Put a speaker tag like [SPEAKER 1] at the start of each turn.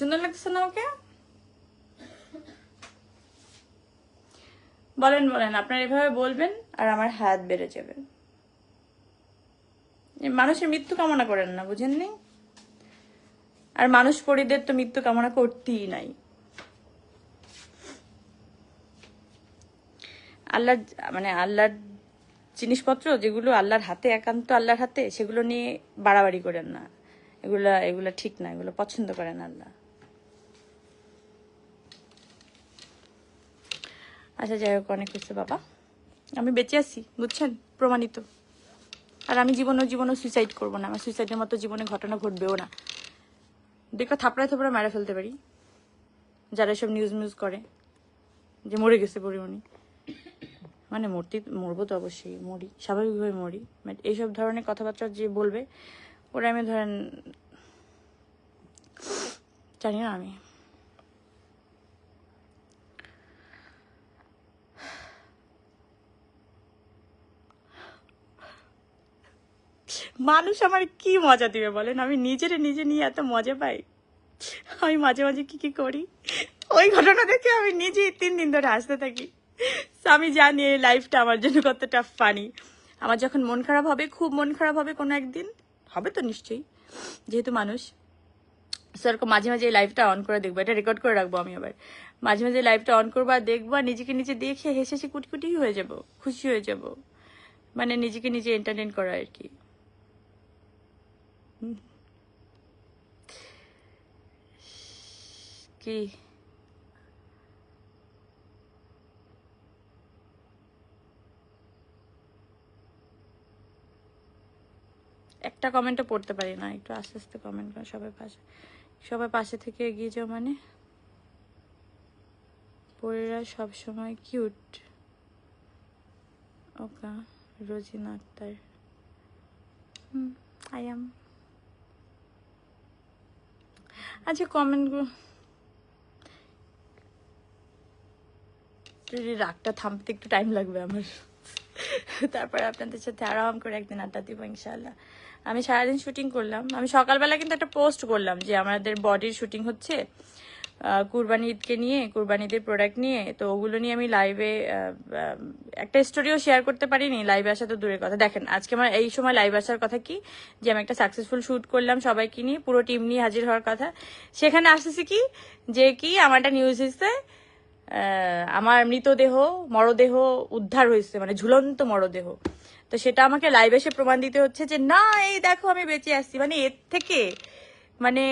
[SPEAKER 1] সুন্দর লাগতেছে না আমাকে? বলেন বলেন, আপনারা এভাবে বলবেন আর আমার হাত বেড়ে যাবে। মানুষের মৃত্যু কামনা করেন না, বুঝেননি? আর মানুষ পরিদের তো মৃত্যু কামনা করতেই নাই। আল্লাহর মানে আল্লাহর জিনিসপত্র যেগুলো আল্লাহর হাতে, একান্ত আল্লাহর হাতে, সেগুলো নিয়ে বাড়াবাড়ি করেন না। এগুলা ঠিক না, এগুলো পছন্দ করেন আল্লাহ। আচ্ছা যাই হোক, অনেক হচ্ছে বাবা, আমি বেঁচে আছি, বুঝছেন, প্রমাণিত। আর আমি জীবনেও সুইসাইড করবো না, আমার সুইসাইডের মতো জীবনে ঘটনা ঘটবেও না। দেখো থাপড়ায় থাপড়ায় মারা ফেলতে পারি, যারা এসব নিউজ করে যে মরে গেছে পরিমণি। মানে মরবো তো অবশ্যই, মরি, স্বাভাবিকভাবে মরি, বাট এইসব ধরনের কথাবার্তা যে বলবে ওরা আমি ধরেন জানি না। আমি মানুষ আমার কি মজা দিবে বলেন? আমি নিজে নিয়ে এত মজা পাই। আমি মাঝে মাঝে কি করি, ওই ঘটনা দেখে আমি নিজেই 3 দিন ধরে হাসতে থাকি। আমি জানি এই লাইফটা আমার জন্য কতটা ফানি। আমার যখন মন খারাপ হবে, খুব মন খারাপ হবে কোনো একদিন, হবে তো নিশ্চয়ই, যেহেতু মানুষ, সেরকম মাঝে মাঝে এই লাইভটা অন করে দেখবো, এটা রেকর্ড করে রাখবো আমি। আবার মাঝে মাঝে লাইভটা অন করবো আর দেখবো, আর নিজেকে নিজে দেখে হেসে হেসে কুটকুটি হয়ে যাব, খুশি হয়ে যাব। মানে নিজেকে নিজে এন্টারটেইন করা আর কি। কি একটা কমেন্টও পড়তে পারি না, একটু আস্তে আস্তে কমেন্ট করো। সবাই পাশে থেকে এগিয়ে যাও। মানে পরীরা সবসময় কিউট। ওকা রোজিনা আক্তার, আই এম। আচ্ছা কমেন্টগুলো, রাগটা থামতে একটু টাইম লাগবে আমার। তারপরে আপনাদের সাথে আরাম করে একদিন আড্ডা দিব ইনশাল্লাহ। আমি সারাদিন শুটিং করলাম। আমি সকালবেলা কিন্তু একটা পোস্ট করলাম যে আমাদের বডির শুটিং হচ্ছে কুরবানি ঈদকে নিয়ে, কুরবানি ঈদের প্রোডাক্ট নিয়ে। তো ওগুলো নিয়ে আমি লাইভে একটা স্টোরিও শেয়ার করতে পারিনি, লাইভে আসা তো দূরের কথা। দেখেন আজকে আমার এই সময় লাইভ আসার কথা কি, যে আমি একটা সাকসেসফুল শুট করলাম সবাইকে নিয়ে, পুরো টিম নিয়ে হাজির হওয়ার কথা। সেখানে আসতেছি কি, যে কি আমার একটা নিউজ হচ্ছে আমার মৃতদেহ, মরদেহ উদ্ধার হয়েছে, মানে ঝুলন্ত মরদেহ। তো সেটা আমাকে লাইভ এসে প্রমাণ দিতে হচ্ছে যে না, এই দেখো আমি বেঁচে আসছি। মানে এর থেকে মানে